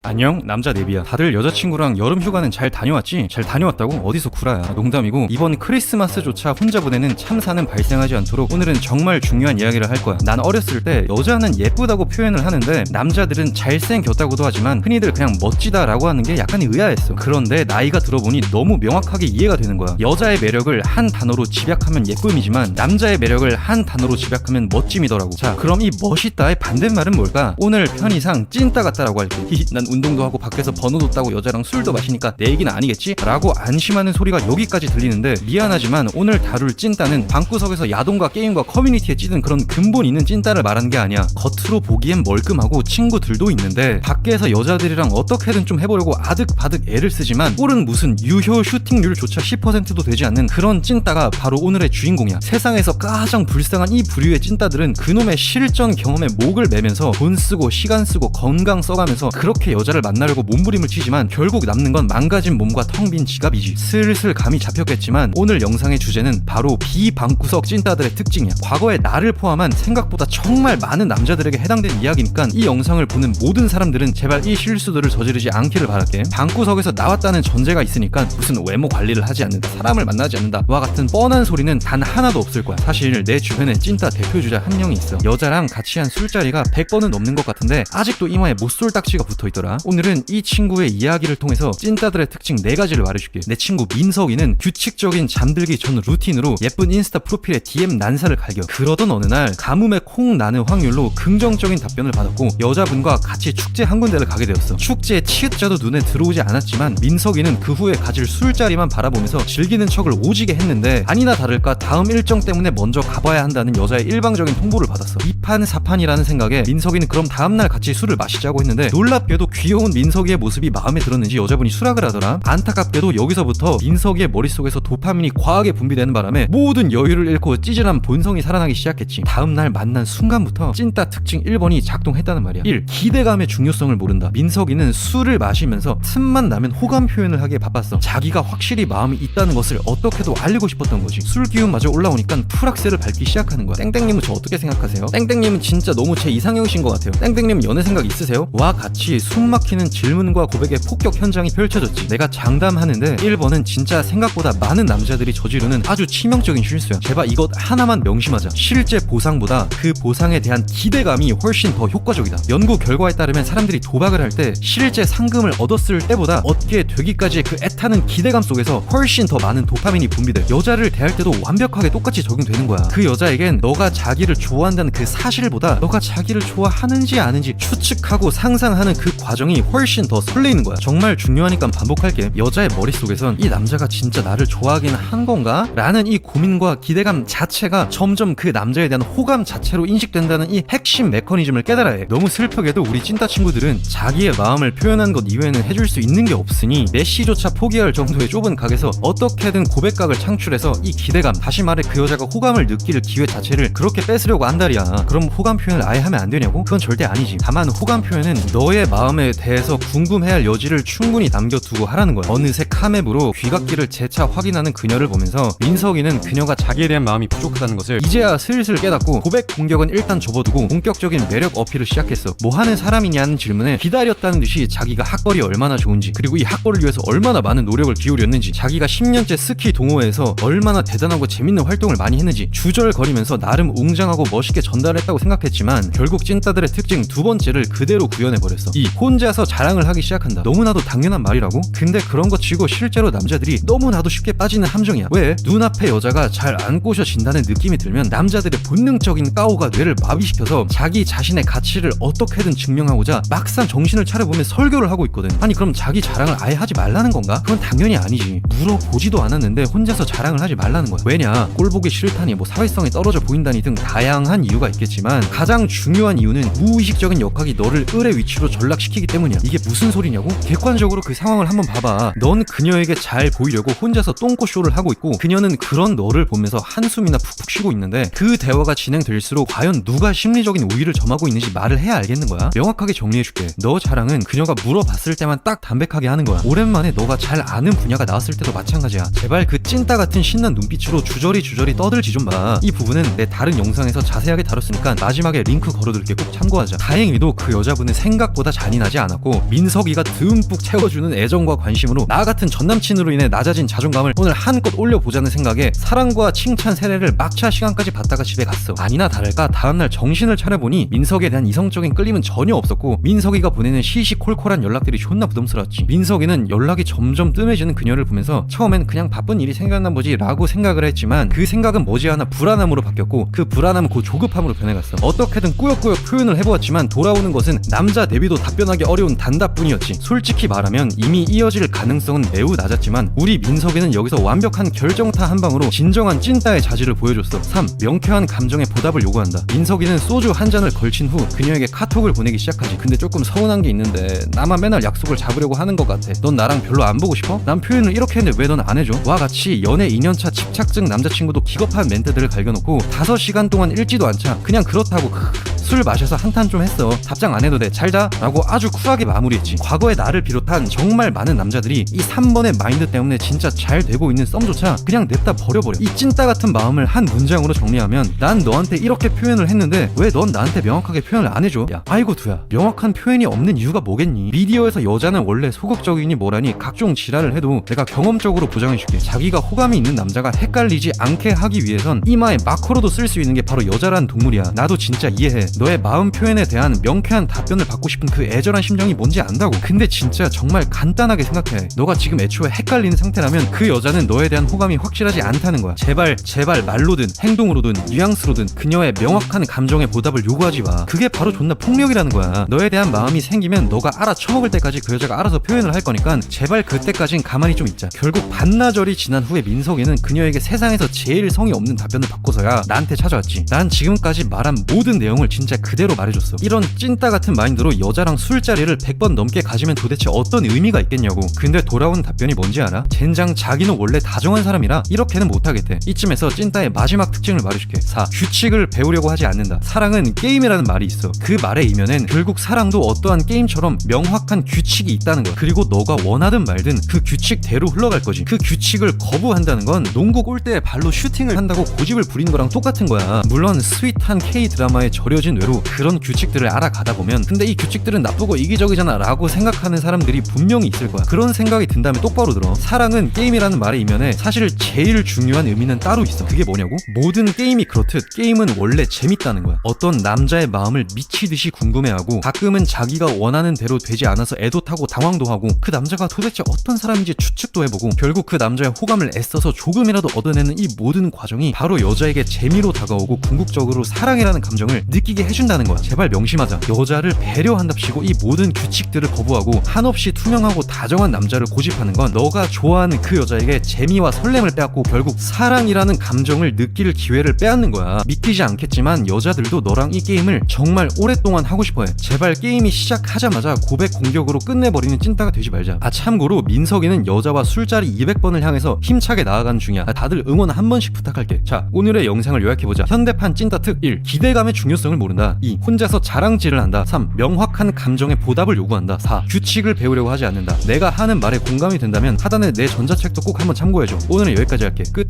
안녕, 남자 네비야. 다들 여자친구랑 여름 휴가는 잘 다녀왔지? 잘 다녀왔다고? 어디서 구라야. 농담이고, 이번 크리스마스조차 혼자 보내는 참사는 발생하지 않도록 오늘은 정말 중요한 이야기를 할 거야. 난 어렸을 때 여자는 예쁘다고 표현을 하는데 남자들은 잘생겼다고도 하지만 흔히들 그냥 멋지다라고 하는 게 약간 의아했어. 그런데 나이가 들어보니 너무 명확하게 이해가 되는 거야. 여자의 매력을 한 단어로 집약하면 예쁨이지만 남자의 매력을 한 단어로 집약하면 멋짐이더라고. 자, 그럼 이 멋있다의 반대말은 뭘까? 오늘 편의상 찐따 같다라고 할게. 난 운동도 하고 밖에서 번호도 따고 여자랑 술도 마시니까 내 얘기는 아니겠지? 라고 안심하는 소리가 여기까지 들리는데 미안하지만 오늘 다룰 찐따는 방구석에서 야동과 게임과 커뮤니티에 찌든 그런 근본 있는 찐따를 말하는 게 아니야. 겉으로 보기엔 멀끔하고 친구들도 있는데 밖에서 여자들이랑 어떻게든 좀 해보려고 아득바득 애를 쓰지만 꼴은 무슨 유효 슈팅률조차 10%도 되지 않는 그런 찐따가 바로 오늘의 주인공이야. 세상에서 가장 불쌍한 이 부류의 찐따들은 그놈의 실전 경험에 목을 매면서 돈 쓰고 시간 쓰고 건강 써가면서 그렇게 여자를 만나려고 몸부림을 치지만 결국 남는 건 망가진 몸과 텅 빈 지갑이지. 슬슬 감이 잡혔겠지만 오늘 영상의 주제는 바로 비방구석 찐따들의 특징이야. 과거에 나를 포함한 생각보다 정말 많은 남자들에게 해당된 이야기니까 이 영상을 보는 모든 사람들은 제발 이 실수들을 저지르지 않기를 바랄게. 방구석에서 나왔다는 전제가 있으니까 무슨 외모 관리를 하지 않는다, 사람을 만나지 않는다 와 같은 뻔한 소리는 단 하나도 없을 거야. 사실 내 주변에 찐따 대표주자 한 명이 있어. 여자랑 같이 한 술자리가 100번은 넘는 것 같은데 아직도 이마에 못쏠딱지가 붙어있더라. 오늘은 이 친구의 이야기를 통해서 찐따들의 특징 4가지를 말해줄게. 내 친구 민석이는 규칙적인 잠들기 전 루틴으로 예쁜 인스타 프로필에 DM 난사를 갈겨. 그러던 어느 날 가뭄에 콩 나는 확률로 긍정적인 답변을 받았고 여자분과 같이 축제 한 군데를 가게 되었어. 축제의 치읓자도 눈에 들어오지 않았지만 민석이는 그 후에 가질 술자리만 바라보면서 즐기는 척을 오지게 했는데 아니나 다를까 다음 일정 때문에 먼저 가봐야 한다는 여자의 일방적인 통보를 받았어. 이판사판이라는 생각에 민석이는 그럼 다음날 같이 술을 마시자고 했는데 놀랍게도 귀여운 민석이의 모습이 마음에 들었는지 여자분이 수락을 하더라. 안타깝게도 여기서부터 민석이의 머릿속에서 도파민이 과하게 분비되는 바람에 모든 여유를 잃고 찌질한 본성이 살아나기 시작했지. 다음날 만난 순간부터 찐따 특징 1번이 작동했다는 말이야. 1. 기대감의 중요성을 모른다. 민석이는 술을 마시면서 틈만 나면 호감 표현을 하기에 바빴어. 자기가 확실히 마음이 있다는 것을 어떻게도 알리고 싶었던 거지. 술 기운마저 올라오니까 풀악셀을 밟기 시작하는 거야. 땡땡님은 저 어떻게 생각하세요? 땡땡님은 진짜 너무 제 이상형이신 것 같아요. 땡땡님은 연애 생각 있으세요? 와 같이 숨 막히는 질문과 고백의 폭격 현장이 펼쳐졌지. 내가 장담하는데 1번은 진짜 생각보다 많은 남자들이 저지르는 아주 치명적인 실수야. 제발 이것 하나만 명심하자. 실제 보상보다 그 보상에 대한 기대감이 훨씬 더 효과적이다. 연구 결과에 따르면 사람들이 도박을 할 때 실제 상금을 얻었을 때보다 얻게 되기까지의 그 애타는 기대감 속에서 훨씬 더 많은 도파민이 분비돼. 여자를 대할 때도 완벽하게 똑같이 적용되는 거야. 그 여자에겐 너가 자기를 좋아한다는 그 사실보다 너가 자기를 좋아하는지 아는지 추측하고 상상하는 그 과정이 훨씬 더 설레이는 거야. 정말 중요하니까 반복할게. 여자의 머릿속에선 이 남자가 진짜 나를 좋아하긴 한 건가? 라는 이 고민과 기대감 자체가 점점 그 남자에 대한 호감 자체로 인식된다는 이 핵심 메커니즘을 깨달아야 해. 너무 슬프게도 우리 찐따 친구들은 자기의 마음을 표현한 것 이외에는 해줄 수 있는 게 없으니 메시조차 포기할 정도의 좁은 각에서 어떻게든 고백각을 창출해서 이 기대감, 다시 말해 그 여자가 호감을 느낄 기회 자체를 그렇게 뺏으려고 한다리야. 그럼 호감 표현을 아예 하면 안 되냐고? 그건 절대 아니지. 다만 호감 표현은 너의 마음에 대해서 궁금해할 여지를 충분히 남겨두고 하라는 거야. 어느새 카맵으로 귀갓길을 재차 확인하는 그녀를 보면서 민석이는 그녀가 자기에 대한 마음이 부족하다는 것을 이제야 슬슬 깨닫고 고백 공격은 일단 접어두고 본격적인 매력 어필을 시작했어. 뭐 하는 사람이냐는 질문에 기다렸다는 듯이 자기가 핫걸이 얼마나 좋은지, 그리고 이 핫걸을 위해서 얼마나 많은 노력을 기울였는지, 자기가 10년째 스키 동호회에서 얼마나 대단하고 재밌는 활동을 많이 했는지 주절거리면서 나름 웅장하고 멋있게 전달했다고 생각했지만 결국 찐따들의 특징 2번째를 그대로 구현해버렸어. 이 혼자서 자랑을 하기 시작한다. 너무나도 당연한 말이라고? 근데 그런 거 치고 실제로 남자들이 너무나도 쉽게 빠지는 함정이야. 왜? 눈앞에 여자가 잘 안 꼬셔진다는 느낌이 들면 남자들의 본능적인 까오가 뇌를 마비시켜서 자기 자신의 가치를 어떻게든 증명하고자 막상 정신을 차려보면 설교를 하고 있거든. 아니 그럼 자기 자랑을 아예 하지 말라는 건가? 그건 당연히 아니지. 물어보지도 않았는데 혼자서 자랑을 하지 말라는 거야. 왜냐? 꼴보기 싫다니, 뭐 사회성이 떨어져 보인다니 등 다양한 이유가 있겠지만 가장 중요한 이유는 무의식적인 역학이 너를 을의 위치로 전락시키기 때문이야. 이게 무슨 소리냐고? 객관적으로 그 상황을 한번 봐봐. 넌 그녀에게 잘 보이려고 혼자서 똥꼬쇼를 하고 있고 그녀는 그런 너를 보면서 한숨이나 푹푹 쉬고 있는데 그 대화가 진행될수록 과연 누가 심리적인 우위를 점하고 있는지 말을 해야 알겠는 거야. 명확하게 정리해줄게. 너 자랑은 그녀가 물어봤을 때만 딱 담백하게 하는 거야. 오랜만에 너가 잘 아는 분야가 나왔을 때도 마찬가지야. 제발 그 찐따 같은 신난 눈빛으로 주저리 떠들지 좀 마. 이 부분은 내 다른 영상에서 자세하게 다뤘으니까 마지막에 링크 걸어둘게. 꼭 참고하자. 다행히도 그 여자분은 생각보다 잔인하지 나지 않았고 민석이가 듬뿍 채워주는 애정과 관심으로 나 같은 전남친으로 인해 낮아진 자존감을 오늘 한껏 올려보자는 생각에 사랑과 칭찬 세례를 막차 시간까지 받다가 집에 갔어. 아니나 다를까 다음날 정신을 차려보니 민석이에 대한 이성적인 끌림은 전혀 없었고 민석이가 보내는 시시콜콜한 연락들이 존나 부담스러웠지. 민석이는 연락이 점점 뜸해지는 그녀를 보면서 처음엔 그냥 바쁜 일이 생겼나 보지 라고 생각을 했지만 그 생각은 머지않아 불안함으로 바뀌었고 그 불안함은 곧 조급함으로 변해갔어. 어떻게든 꾸역꾸역 표현을 해보았지만 돌아오는 것은 남자 내비도 답변하기 어려운 단답뿐이었지. 솔직히 말하면 이미 이어질 가능성은 매우 낮았지만 우리 민석이는 여기서 완벽한 결정타 한 방으로 진정한 찐따의 자질을 보여줬어. 3. 명쾌한 감정에 보답을 요구한다. 민석이는 소주 한 잔을 걸친 후 그녀에게 카톡을 보내기 시작하지. 근데 조금 서운한 게 있는데 나만 맨날 약속을 잡으려고 하는 것 같아. 넌 나랑 별로 안 보고 싶어? 난 표현을 이렇게 했는데 왜 넌 안 해줘? 와 같이 연애 2년차 집착증 남자친구도 기겁한 멘트들을 갈겨놓고 5시간 동안 읽지도 않자 그냥 그렇다고 술 마셔서 한탄 좀 했어. 답장 안 해도 돼. 잘자 라고 아주 쿨하게 마무리했지. 과거의 나를 비롯한 정말 많은 남자들이 이 3번의 마인드 때문에 진짜 잘 되고 있는 썸조차 그냥 냅다 버려버려. 이 찐따 같은 마음을 한 문장으로 정리하면 난 너한테 이렇게 표현을 했는데 왜 넌 나한테 명확하게 표현을 안 해줘? 야 아이고 두야 명확한 표현이 없는 이유가 뭐겠니? 미디어에서 여자는 원래 소극적이니 뭐라니 각종 지랄을 해도 내가 경험적으로 보장해줄게. 자기가 호감이 있는 남자가 헷갈리지 않게 하기 위해선 이마에 마커로도 쓸 수 있는 게 바로 여자라는 동물이야. 나도 진짜 이해해. 너의 마음 표현에 대한 명쾌한 답변을 받고 싶은 그 애절한 심정이 뭔지 안다고. 근데 진짜 정말 간단하게 생각해. 너가 지금 애초에 헷갈리는 상태라면 그 여자는 너에 대한 호감이 확실하지 않다는 거야. 제발 말로든 행동으로든 뉘앙스로든 그녀의 명확한 감정에 보답을 요구하지 마. 그게 바로 존나 폭력이라는 거야. 너에 대한 마음이 생기면 너가 알아쳐먹을 때까지 그 여자가 알아서 표현을 할 거니까 제발 그때까진 가만히 좀 있자. 결국 반나절이 지난 후에 민석이는 그녀에게 세상에서 제일 성의 없는 답변을 받고서야 나한테 찾아왔지. 난 지금까지 말한 모든 내용을 진짜 그대로 말해줬어. 이런 찐따 같은 마인드로 여자랑 술자리를 100번 넘게 가지면 도대체 어떤 의미가 있겠냐고. 근데 돌아오는 답변이 뭔지 알아? 젠장 자기는 원래 다정한 사람이라 이렇게는 못하겠대. 이쯤에서 찐따의 마지막 특징을 말해줄게. 4. 규칙을 배우려고 하지 않는다. 사랑은 게임이라는 말이 있어. 그 말의 이면엔 결국 사랑도 어떠한 게임처럼 명확한 규칙이 있다는 거야. 그리고 너가 원하든 말든 그 규칙대로 흘러갈 거지. 그 규칙을 거부한다는 건 농구 골대에 발로 슈팅을 한다고 고집을 부리는 거랑 똑같은 거야. 물론 스윗한 K-드라마에 절여진 외로 그런 규칙들을 알아가다 보면 근데 이 규칙들은 나쁘고 이기적이잖아 라고 생각하는 사람들이 분명히 있을 거야. 그런 생각이 든다면 똑바로 들어. 사랑은 게임이라는 말의 이면에 사실 제일 중요한 의미는 따로 있어. 그게 뭐냐고? 모든 게임이 그렇듯 게임은 원래 재밌다는 거야. 어떤 남자의 마음을 미치듯이 궁금해하고 가끔은 자기가 원하는 대로 되지 않아서 애도 타고 당황도 하고 그 남자가 도대체 어떤 사람인지 추측도 해보고 결국 그 남자의 호감을 애써서 조금이라도 얻어내는 이 모든 과정이 바로 여자에게 재미로 다가오고 궁극적으로 사랑이라는 감정을 느끼게 해준다는 거야. 제발 명심하자. 여자를 배려한답시고 이 모든 규칙들을 거부하고 한없이 투명하고 다정한 남자를 고집하는 건 너가 좋아하는 그 여자에게 재미와 설렘을 빼앗고 결국 사랑이라는 감정을 느낄 기회를 빼앗는 거야. 믿기지 않겠지만 여자들도 너랑 이 게임을 정말 오랫동안 하고 싶어해. 제발 게임이 시작하자마자 고백 공격으로 끝내버리는 찐따가 되지 말자. 아 참고로 민석이는 여자와 술자리 200번을 향해서 힘차게 나아가는 중이야. 다들 응원 한 번씩 부탁할게. 자 오늘의 영상을 요약해보자. 현대판 찐따 특 1. 기대감의 중요성을 모른다. 2. 혼자서 자랑질을 한다. 3. 명확한 감정에 보답을 요구한다. 4. 규칙을 배우려고 하지 않는다. 내가 하는 말에 공감이 된다면 하단에 내 전자책도 꼭 한번 참고해줘. 오늘은 여기까지 할게. 끝.